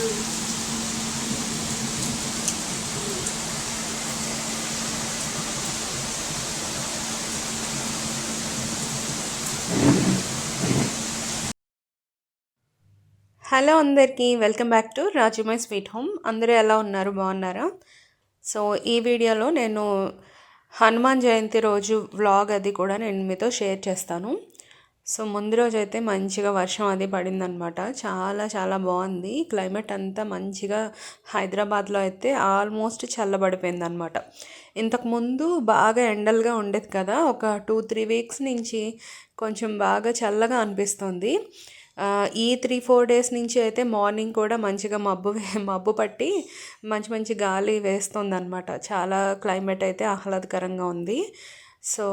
Hello అందరికీ welcome back to Raju my sweet home. అందరూ ఎలా ఉన్నారు, బాగున్నారా? సో ఈ వీడియోలో నేను హనుమాన్ జయంతి రోజు వ్లాగ్ అది కూడా నేను మీతో షేర్ చేస్తాను. సో ముందు రోజు అయితే మంచిగా వర్షం అది పడిందనమాట. చాలా చాలా బాగుంది క్లైమేట్ అంతా. మంచిగా హైదరాబాద్లో అయితే ఆల్మోస్ట్ చల్లబడిపోయింది అనమాట. ఇంతకుముందు బాగా ఎండలుగా ఉండేది కదా, ఒక 2-3 వీక్స్ నుంచి కొంచెం బాగా చల్లగా అనిపిస్తుంది. ఈ 3-4 డేస్ నుంచి అయితే మార్నింగ్ కూడా మంచిగా మబ్బు పట్టి మంచి మంచి గాలి వేస్తుంది అనమాట. చాలా క్లైమేట్ అయితే ఆహ్లాదకరంగా ఉంది. సో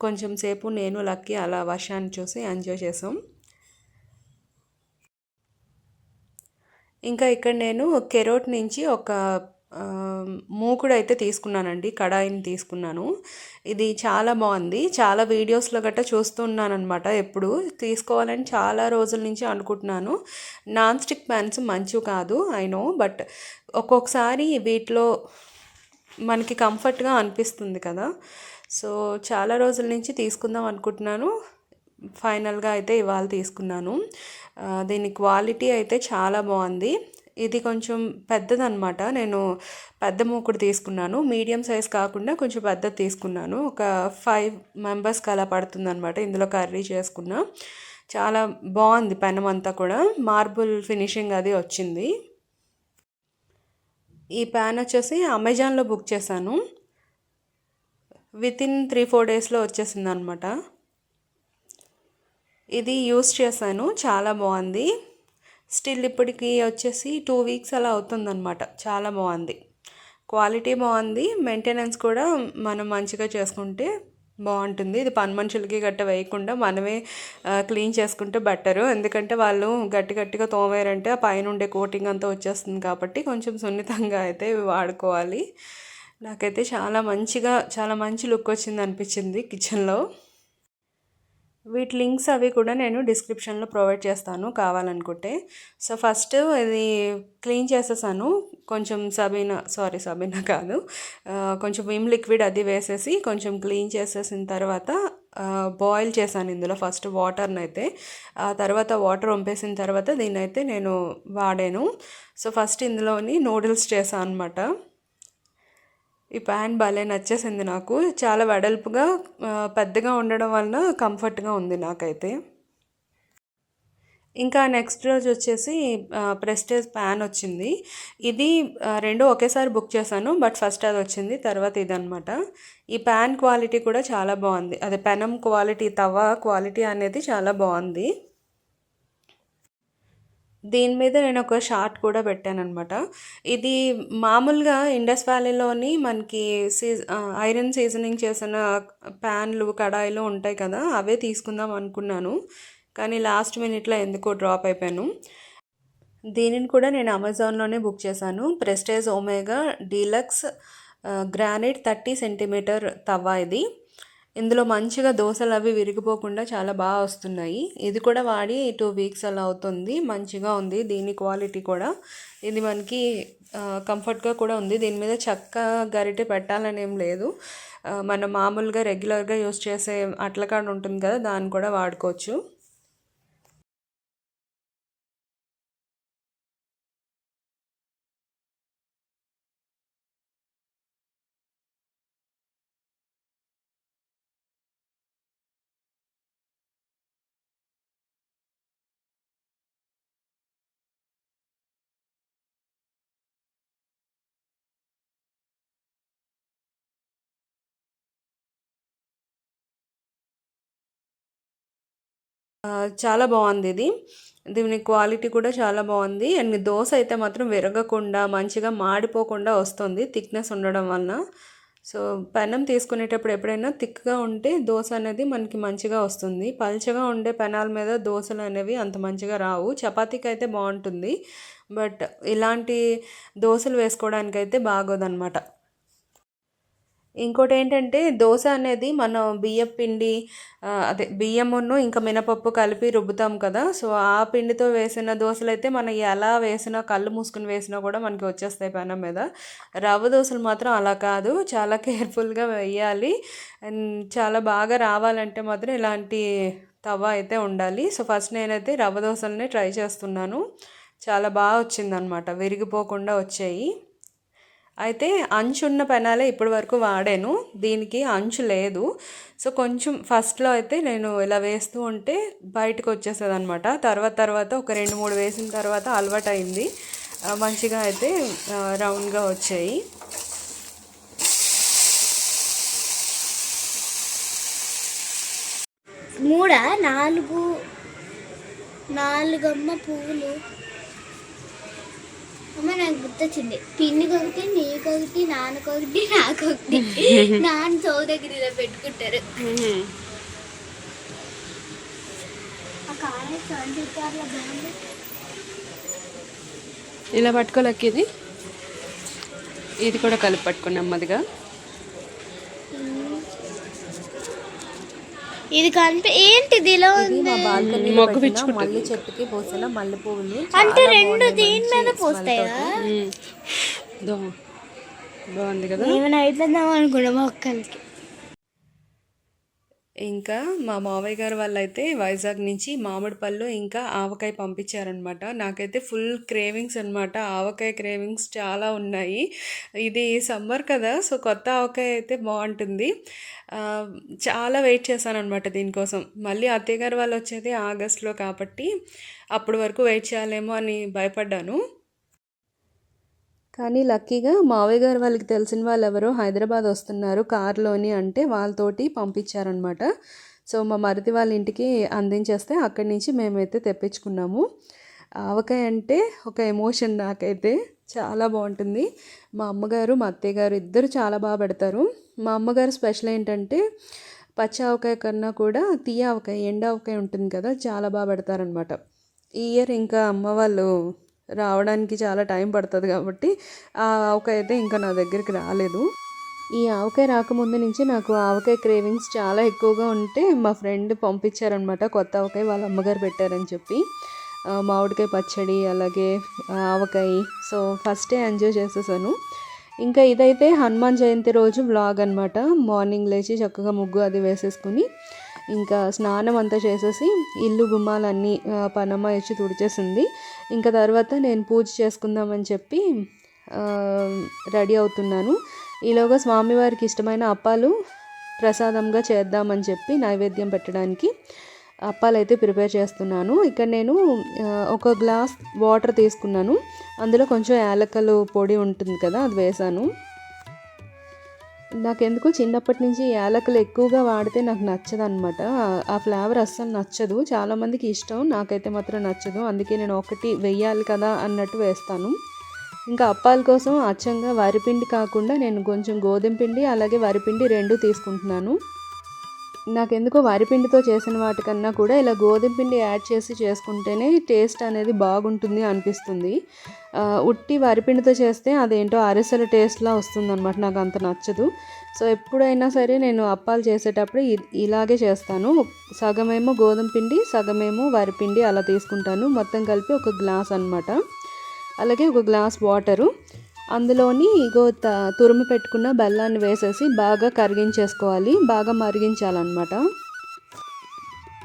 కొంచెం సేపు నేను లక్కీ అలా వర్షాన్ని చూసి ఎంజాయ్ చేసాం. ఇంకా ఇక్కడ నేను కెరోట్ నుంచి ఒక మూకుడు అయితే తీసుకున్నానండి, కడాయిని తీసుకున్నాను. ఇది చాలా బాగుంది. చాలా వీడియోస్లో గట్రా చూస్తున్నాను అనమాట. ఎప్పుడు తీసుకోవాలని చాలా రోజుల నుంచి అనుకుంటున్నాను. నాన్ స్టిక్ ప్యాన్స్ మంచివి కాదు, ఐ నో, బట్ ఒక్కొక్కసారి వీటిలో మనకి కంఫర్ట్గా అనిపిస్తుంది కదా. సో చాలా రోజుల నుంచి తీసుకుందాం అనుకుంటున్నాను. ఫైనల్గా అయితే ఇవాళ తీసుకున్నాను. దీని క్వాలిటీ అయితే చాలా బాగుంది. ఇది కొంచెం పెద్దదన్నమాట. నేను పెద్ద మూకుడు తీసుకున్నాను, మీడియం సైజ్ కాకుండా కొంచెం పెద్దది తీసుకున్నాను. ఒక 5 మెంబర్స్కి అలా పడుతుందన్నమాట. ఇందులో కర్రీ చేసుకున్నా. చాలా బాగుంది. పెనం అంతా కూడా మార్బుల్ ఫినిషింగ్ అది వచ్చింది. ఈ ప్యాన్ వచ్చేసి అమెజాన్లో బుక్ చేశాను. వితిన్ 3-4 డేస్లో వచ్చేసింది అనమాట. ఇది యూస్ చేశాను, చాలా బాగుంది. స్టిల్ ఇప్పటికి వచ్చేసి 2 వీక్స్ అలా అవుతుందన్నమాట. చాలా బాగుంది, క్వాలిటీ బాగుంది. మెయింటెనెన్స్ కూడా మనం మంచిగా చేసుకుంటే బాగుంటుంది. ఇది పని మనుషులకి గట్ట వేయకుండా మనమే క్లీన్ చేసుకుంటే బెటరు. ఎందుకంటే వాళ్ళు గట్టిగా తోమారంటే ఆ పైన ఉండే కోటింగ్ అంతా వచ్చేస్తుంది. కాబట్టి కొంచెం సున్నితంగా అయితే వాడుకోవాలి. నాకైతే చాలా మంచి లుక్ వచ్చింది అనిపించింది కిచెన్లో. వీటి లింక్స్ అవి కూడా నేను డిస్క్రిప్షన్లో ప్రొవైడ్ చేస్తాను కావాలనుకుంటే. సో ఫస్ట్ ఇది క్లీన్ చేసేసాను. కొంచెం సబీనా కాదు, కొంచెం విమ్ లిక్విడ్ అది వేసేసి కొంచెం క్లీన్ చేసేసిన తర్వాత బాయిల్ చేశాను ఇందులో ఫస్ట్ వాటర్ని అయితే. ఆ తర్వాత వాటర్ వంపేసిన తర్వాత దీన్ని అయితే నేను వాడాను. సో ఫస్ట్ ఇందులోని నూడిల్స్ చేశాను అనమాట. ఈ ప్యాన్ భలే నచ్చేసింది నాకు. చాలా వెడల్పుగా పెద్దగా ఉండడం వలన కంఫర్ట్గా ఉంది నాకైతే. ఇంకా నెక్స్ట్ రోజు వచ్చేసి ప్రెస్టేజ్ ప్యాన్ వచ్చింది. ఇది రెండు ఒకేసారి బుక్ చేశాను, బట్ ఫస్ట్ అది వచ్చింది, తర్వాత ఇదనమాట. ఈ ప్యాన్ క్వాలిటీ కూడా చాలా బాగుంది. అదే పెనం క్వాలిటీ, తవా క్వాలిటీ అనేది చాలా బాగుంది. దీని మీద నేను ఒక షార్ట్ కూడా పెట్టానమాట. ఇది మామూలుగా ఇండస్ వ్యాలీలోని మనకి ఐరన్ సీజనింగ్ చేసిన ప్యాన్లు, కడాయిలు ఉంటాయి కదా, అవే తీసుకుందాం అనుకున్నాను. కానీ లాస్ట్ మినిట్లో ఎందుకో డ్రాప్ అయిపోయాను. దీనిని కూడా నేను అమెజాన్లోనే బుక్ చేశాను. Prestige Omega Deluxe granite 30 centimetre తవా ఇది. ఇందులో మంచిగా దోశలు అవి విరిగిపోకుండా చాలా బాగా వస్తున్నాయి. ఇది కూడా వాడి 2 వీక్స్ అలా అవుతుంది. మంచిగా ఉంది దీని క్వాలిటీ కూడా. ఇది మనకి కంఫర్ట్గా కూడా ఉంది. దీని మీద చెక్క గరిటె పెట్టాలని ఏం లేదు. మనం మామూలుగా రెగ్యులర్గా యూస్ చేసే అట్లకాడ ఉంటుంది కదా, దాన్ని కూడా వాడుకోవచ్చు. చాలా బాగుంది ఇది. దీని క్వాలిటీ కూడా చాలా బాగుంది. అండ్ దోశ అయితే మాత్రం విరగకుండా మంచిగా మాడిపోకుండా వస్తుంది, థిక్నెస్ ఉండడం వలన. సో పెనం తీసుకునేటప్పుడు ఎప్పుడైనా థిక్గా ఉంటే దోశ అనేది మనకి మంచిగా వస్తుంది. పల్చగా ఉండే పెనాల మీద దోశలు అనేవి అంత మంచిగా రావు. చపాతీకి అయితే బాగుంటుంది, బట్ ఇలాంటి దోశలు వేసుకోవడానికైతే బాగోదన్నమాట. ఇంకోటి ఏంటంటే దోశ అనేది మనం బియ్యం పిండి అదే బియ్యమును ఇంకా మినపప్పు కలిపి రుబ్బుతాం కదా, సో ఆ పిండితో వేసిన దోశలు అయితే మనం ఎలా వేసినా కళ్ళు మూసుకుని వేసినా కూడా మనకి వచ్చేస్తాయి పెనం మీద. రవ్వ దోశలు మాత్రం అలా కాదు, చాలా కేర్ఫుల్గా వేయాలి. అండ్ చాలా బాగా రావాలంటే మాత్రం ఇలాంటి తవ అయితే ఉండాలి. సో ఫస్ట్ నేనైతే రవ్వ దోశలనే ట్రై చేస్తున్నాను. చాలా బాగా వచ్చిందనమాట, విరిగిపోకుండా వచ్చాయి. అయితే అంచు ఉన్న పెనాలే ఇప్పటి వరకు వాడాను, దీనికి అంచు లేదు. సో కొంచెం ఫస్ట్లో అయితే నేను ఇలా వేస్తూ ఉంటే బయటకు వచ్చేసేది అనమాట. తర్వాత ఒక 2-3 వేసిన తర్వాత అలవాటు అయింది, మంచిగా అయితే రౌండ్గా వచ్చాయి. నాలుగమ్మ పువ్వులు అమ్మ నాకు గుర్తొచ్చింది. పిన్నికి ఒకటి, నీకొకటి, నాన్నకొకటి, నాకొకటి. నాన్న చౌ దగ్గర ఇలా పెట్టుకుంటారు. ఇలా పట్టుకోలేక ఇది కూడా కలిపి పట్టుకుని నెమ్మదిగా. ఇది కలిపి ఏంటిది ఇలా ఉంది? మల్లి చెట్టుకి పోసిన మల్లె పువ్వులు అంటే రెండు దీని మీద పోస్తాయా? బాగుంది కదా. ఏమైనా అయిపోద్దాం అనుకున్నా మొక్కలకి. ఇంకా మా మావయ్య గారు వాళ్ళైతే వైజాగ్ నుంచి మామిడి పళ్ళు ఇంకా ఆవకాయ పంపించారనమాట. నాకైతే ఫుల్ క్రేవింగ్స్ అనమాట, ఆవకాయ క్రేవింగ్స్ చాలా ఉన్నాయి. ఇది సమ్మర్ కదా, సో కొత్త ఆవకాయ అయితే బాగుంటుంది. చాలా వెయిట్ చేశాను అనమాట దీనికోసం. మళ్ళీ అత్తయ్య గారు వాళ్ళు వచ్చేది ఆగస్ట్లో కాబట్టి అప్పటి వరకు వెయిట్ చేయాలేమో అని భయపడ్డాను. కానీ లక్కీగా మావయ్య గారు వాళ్ళకి తెలిసిన వాళ్ళు ఎవరో హైదరాబాద్ వస్తున్నారు కార్లోని అంటే వాళ్ళతోటి పంపించారనమాట. సో మా మరిది వాళ్ళ ఇంటికి అందించేస్తే అక్కడి నుంచి మేమైతే తెప్పించుకున్నాము. ఆవకాయ అంటే ఒక ఎమోషన్ నాకైతే, చాలా బాగుంటుంది. మా అమ్మగారు మా అత్తయ్య గారు ఇద్దరు చాలా బాగా పెడతారు. మా అమ్మగారు స్పెషల్ ఏంటంటే పచ్చి ఆవకాయ కన్నా కూడా తీయ ఆవకాయ, ఎండ ఆవకాయ ఉంటుంది కదా, చాలా బాగా పెడతారనమాట. ఈ ఇయర్ ఇంకా అమ్మ వాళ్ళు రావడానికి చాలా టైం పడుతుంది కాబట్టి ఆ ఆవకాయ అయితే ఇంకా నా దగ్గరికి రాలేదు. ఈ ఆవకాయ రాకముందు నుంచి నాకు ఆవకాయ క్రేవింగ్స్ చాలా ఎక్కువగా ఉంటే మా ఫ్రెండ్ పంపించారనమాట కొత్త ఆవకాయ వాళ్ళ అమ్మగారు పెట్టారని చెప్పి. మామిడికాయ పచ్చడి అలాగే ఆవకాయ, సో ఫస్టే ఎంజాయ్ చేసేసాను. ఇంకా ఇదైతే హనుమాన్ జయంతి రోజు వ్లాగ్ అనమాట. మార్నింగ్ లేచి చక్కగా ముగ్గు అది వేసేసుకుని ఇంకా స్నానం అంతా చేసేసి ఇల్లు గుమ్మాలన్నీ పనమ్మ ఇచ్చి తుడిచేసింది. ఇంకా తర్వాత నేను పూజ చేసుకుందామని చెప్పి రెడీ అవుతున్నాను. ఈలోగా స్వామివారికి ఇష్టమైన అప్పాలు ప్రసాదంగా చేద్దామని చెప్పి నైవేద్యం పెట్టడానికి అప్పాలు అయితే ప్రిపేర్ చేస్తున్నాను. ఇక్కడ నేను ఒక గ్లాస్ వాటర్ తీసుకున్నాను, అందులో కొంచెం యాలక్కలు పొడి ఉంటుంది కదా అది వేసాను. నాకెందుకు చిన్నప్పటి నుంచి యాలకులు ఎక్కువగా వాడితే నాకు నచ్చదు అనమాట, ఆ ఫ్లేవర్ అస్సలు నచ్చదు. చాలామందికి ఇష్టం, నాకైతే మాత్రం నచ్చదు. అందుకే నేను ఒకటి వెయ్యాలి కదా అన్నట్టు వేస్తాను. ఇంకా అప్పాల కోసం అచ్చంగా వరిపిండి కాకుండా నేను కొంచెం గోధుమ పిండి అలాగే వరిపిండి 2 తీసుకుంటున్నాను. నాకెందుకో వరిపిండితో చేసిన వాటికన్నా కూడా ఇలా గోధుమ పిండి యాడ్ చేసి చేసుకుంటేనే టేస్ట్ అనేది బాగుంటుంది అనిపిస్తుంది. ఉట్టి వరిపిండితో చేస్తే అదేంటో అరిసెల టేస్ట్లా వస్తుందన్నమాట, నాకు అంత నచ్చదు. సో ఎప్పుడైనా సరే నేను అప్పాలు చేసేటప్పుడు ఇలాగే చేస్తాను. సగమేమో గోధుమ పిండి సగమేమో వరిపిండి అలా తీసుకుంటాను. మొత్తం కలిపి ఒక గ్లాస్ అనమాట. అలాగే ఒక గ్లాస్ వాటరు, అందులోని ఇగో తురుము పెట్టుకున్న బెల్లాన్ని వేసేసి బాగా కరిగించేసుకోవాలి, బాగా మరిగించాలన్నమాట.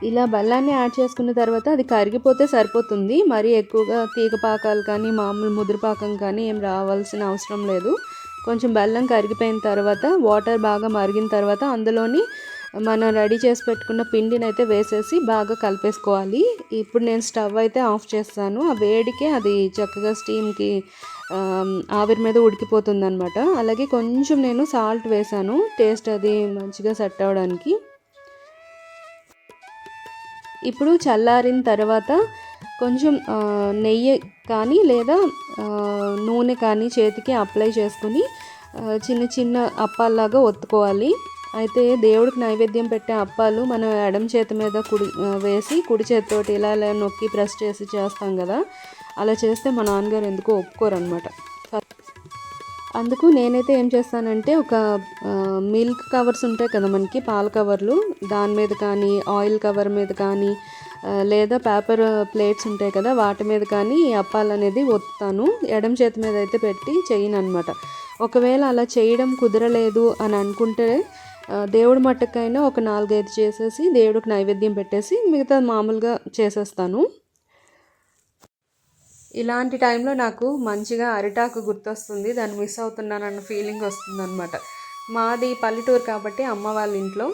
ఇలా బెల్లాన్ని యాడ్ చేసుకున్న తర్వాత అది కరిగిపోతే సరిపోతుంది. మరీ ఎక్కువగా తీగపాకాలు కానీ మామూలు ముదురుపాకం కానీ ఏం రావాల్సిన అవసరం లేదు. కొంచెం బెల్లం కరిగిపోయిన తర్వాత వాటర్ బాగా మరిగిన తర్వాత అందులోని మనం రెడీ చేసి పెట్టుకున్న పిండిని అయితే వేసేసి బాగా కలిపేసుకోవాలి. ఇప్పుడు నేను స్టవ్ అయితే ఆఫ్ చేస్తాను. ఆ వేడికే అది చక్కగా స్టీమ్కి ఆవిరి మీద ఉడికిపోతుంది అనమాట. అలాగే కొంచెం నేను సాల్ట్ వేసాను, టేస్ట్ అది మంచిగా సెట్ అవ్వడానికి. ఇప్పుడు చల్లారిన తర్వాత కొంచెం నెయ్యి కానీ లేదా నూనె కానీ చేతికి అప్లై చేసుకుని చిన్న చిన్న అప్పాల్లాగా ఒత్తుకోవాలి. అయితే దేవుడికి నైవేద్యం పెట్టే అప్పాలు మనం ఎడమ చేతి మీద వేసి కుడి చేతితోటి ఇలా ఇలా నొక్కి ప్రెస్ చేసి చేస్తాం కదా, అలా చేస్తే మా నాన్నగారు ఎందుకో ఒప్పుకోరనమాట. అందుకు నేనైతే ఏం చేస్తానంటే ఒక మిల్క్ కవర్స్ ఉంటాయి కదా మనకి, పాల కవర్లు, దాని మీద కానీ ఆయిల్ కవర్ మీద కానీ లేదా పేపర్ ప్లేట్స్ ఉంటాయి కదా వాటి మీద కానీ ఈ అప్పాలు అనేది ఒత్తుతాను. ఎడమ చేతి మీద అయితే పెట్టి చేయను అనమాట. ఒకవేళ అలా చేయడం కుదరలేదు అని అనుకుంటే దేవుడి మట్టుకైనా ఒక 4-5 చేసేసి దేవుడికి నైవేద్యం పెట్టేసి మిగతా మామూలుగా చేసేస్తాను. ఇలాంటి టైంలో నాకు మంచిగా అరిటాకు గుర్తొస్తుంది, దాన్ని మిస్ అవుతున్నానన్న ఫీలింగ్ వస్తుంది అనమాట. మాది పల్లెటూరు కాబట్టి అమ్మ వాళ్ళ ఇంట్లో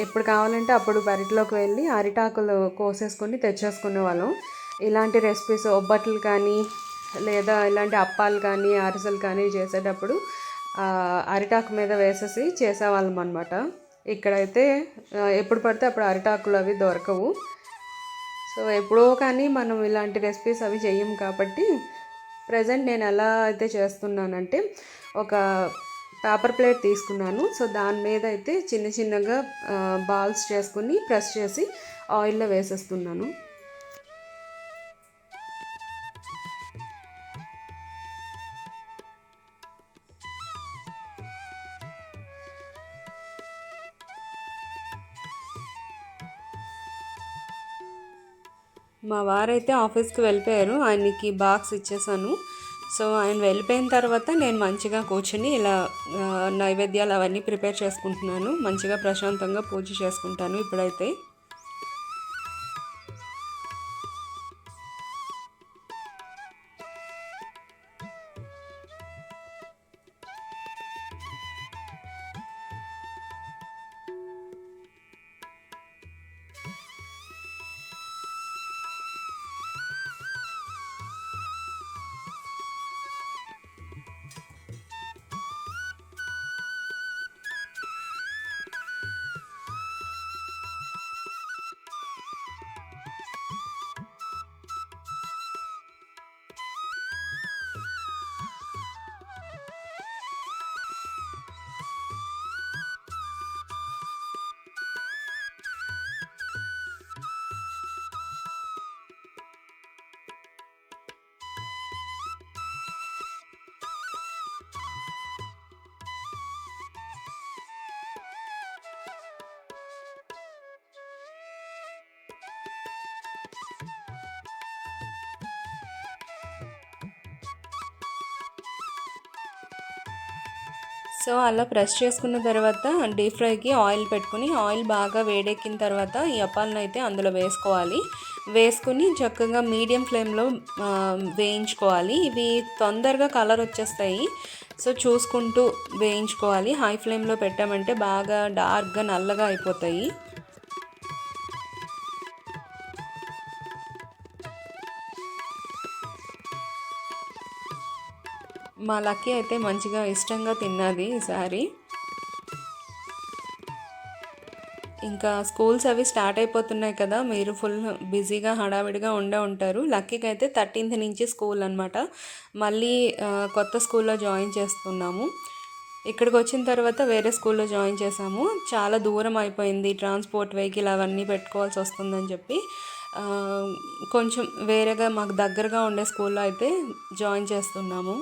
ఎప్పుడు కావాలంటే అప్పుడు పెరట్లోకి వెళ్ళి అరిటాకులు కోసేసుకొని తెచ్చేసుకునే వాళ్ళం. ఇలాంటి రెసిపీస్ ఒబ్బట్లు కానీ లేదా ఇలాంటి అప్పాలు కానీ అరిసెలు కానీ చేసేటప్పుడు అరిటాకు మీద వేసేసి చేసేవాళ్ళం అనమాట. ఇక్కడైతే ఎప్పుడు పడితే అప్పుడు అరిటాకులు అవి దొరకవు. సో ఎప్పుడో కానీ మనం ఇలాంటి రెసిపీస్ అవి చెయ్యం కాబట్టి ప్రజెంట్ నేను ఎలా అయితే చేస్తున్నానంటే ఒక పేపర్ ప్లేట్ తీసుకున్నాను. సో దాని మీద అయితే చిన్న చిన్నగా బాల్స్ చేసుకుని ప్రెస్ చేసి ఆయిల్లో వేసేస్తున్నాను. మా వారైతే ఆఫీస్కి వెళ్ళిపోయారు, ఆయనకి బాక్స్ ఇచ్చేసాను. సో ఆయన వెళ్ళిపోయిన తర్వాత నేను మంచిగా కూర్చొని ఇలా నైవేద్యాలు అవన్నీ ప్రిపేర్ చేసుకుంటున్నాను. మంచిగా ప్రశాంతంగా పూజ చేసుకుంటాను ఇప్పుడైతే. సో అలా ప్రెస్ చేసుకున్న తర్వాత డీప్ ఫ్రైకి ఆయిల్ పెట్టుకుని ఆయిల్ బాగా వేడెక్కిన తర్వాత ఈ అప్పాలను అయితే అందులో వేసుకోవాలి. వేసుకుని చక్కగా మీడియం ఫ్లేమ్లో వేయించుకోవాలి. ఇవి తొందరగా కలర్ వచ్చేస్తాయి, సో చూసుకుంటూ వేయించుకోవాలి. హై ఫ్లేమ్లో పెట్టామంటే బాగా డార్క్గా నల్లగా అయిపోతాయి. మా లక్కీ అయితే మంచిగా ఇష్టంగా తిన్నది ఈసారి. ఇంకా స్కూల్స్ అవి స్టార్ట్ అయిపోతున్నాయి కదా, మీరు ఫుల్ బిజీగా హడావిడిగా ఉంటారు. లక్కీకి అయితే 13th నుంచి స్కూల్ అనమాట. మళ్ళీ కొత్త స్కూల్లో జాయిన్ చేస్తున్నాము. ఇక్కడికి వచ్చిన తర్వాత వేరే స్కూల్లో జాయిన్ చేసాము. చాలా దూరం అయిపోయింది, ట్రాన్స్పోర్ట్ వెహికల్ అవన్నీ పెట్టుకోవాల్సి వస్తుందని చెప్పి కొంచెం వేరేగా మాకు దగ్గరగా ఉండే స్కూల్లో అయితే జాయిన్ చేస్తున్నాము.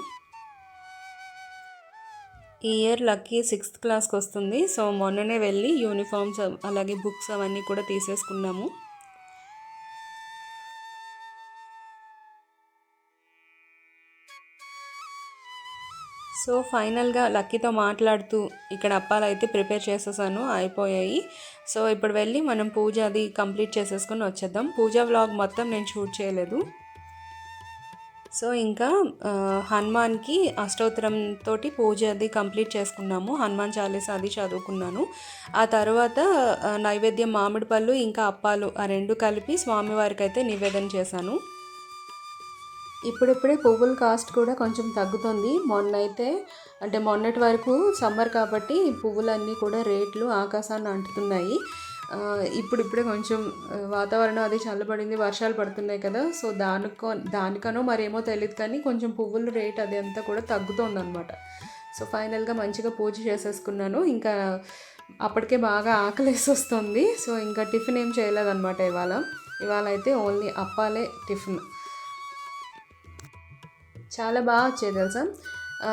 ఈ ఇయర్ లక్కీ 6th క్లాస్కి వస్తుంది. సో మొన్ననే వెళ్ళి యూనిఫామ్స్ అలాగే బుక్స్ అవన్నీ కూడా తీసేసుకున్నాము. సో ఫైనల్గా లక్కీతో మాట్లాడుతూ ఇక్కడ అప్పాలు అయితే ప్రిపేర్ చేసేసాను, అయిపోయాయి. సో ఇప్పుడు వెళ్ళి మనం పూజ అది కంప్లీట్ చేసేసుకొని వచ్చేద్దాం. పూజ వ్లాగ్ మొత్తం నేను షూట్ చేయలేదు. సో ఇంకా హనుమాన్కి అష్టోత్తరంతో పూజ అది కంప్లీట్ చేసుకున్నాము. హనుమాన్ చాలీసా అది చదువుకున్నాను. ఆ తర్వాత నైవేద్యం మామిడి పళ్ళు ఇంకా అప్పాలు ఆ రెండు కలిపి స్వామివారికి అయితే నివేదన చేశాను. ఇప్పుడిప్పుడే పువ్వుల కాస్ట్ కూడా కొంచెం తగ్గుతుంది. మొన్నటి వరకు సమ్మర్ కాబట్టి పువ్వులన్నీ కూడా రేట్లు ఆకాశాన్ని అంటుతున్నాయి. ఇప్పుడిప్పుడే కొంచెం వాతావరణం అది చల్లబడింది, వర్షాలు పడుతున్నాయి కదా, సో దానికనో మరేమో తెలియదు కానీ కొంచెం పువ్వుల రేట్ అది అంతా కూడా తగ్గుతుంది అనమాట. సో ఫైనల్గా మంచిగా పూజ చేసేసుకున్నాను. ఇంకా అప్పటికే బాగా ఆకలేసి వస్తుంది. సో ఇంకా టిఫిన్ ఏం చేయలేదన్నమాట ఇవాళ అయితే ఓన్లీ అప్పాలే టిఫిన్. చాలా బాగా వచ్చాయి తెలుసా.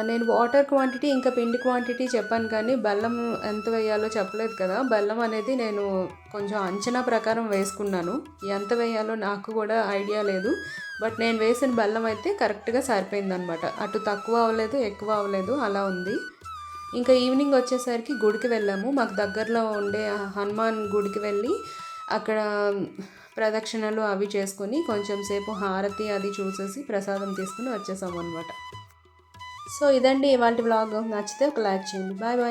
నేను వాటర్ క్వాంటిటీ ఇంకా పిండి క్వాంటిటీ చెప్పాను కానీ బెల్లం ఎంత వేయాలో చెప్పలేదు కదా. బెల్లం అనేది నేను కొంచెం అంచనా ప్రకారం వేసుకున్నాను. ఎంత వేయాలో నాకు కూడా ఐడియా లేదు. బట్ నేను వేసిన బెల్లం అయితే కరెక్ట్గా సరిపోయిందనమాట. అటు తక్కువ అవ్వలేదు, ఎక్కువ అవ్వలేదు, అలా ఉంది. ఇంకా ఈవినింగ్ వచ్చేసరికి గుడికి వెళ్ళాము. మాకు దగ్గరలో ఉండే హనుమాన్ గుడికి వెళ్ళి అక్కడ ప్రదక్షిణలు అవి చేసుకొని కొంచెం సేపు హారతి అది చూసేసి ప్రసాదం తీసుకుని వచ్చేసాము అనమాట. సో ఇదండి ఇవాళ వ్లాగ్. నచ్చితే ఒక లైక్ చేయండి. Bye bye.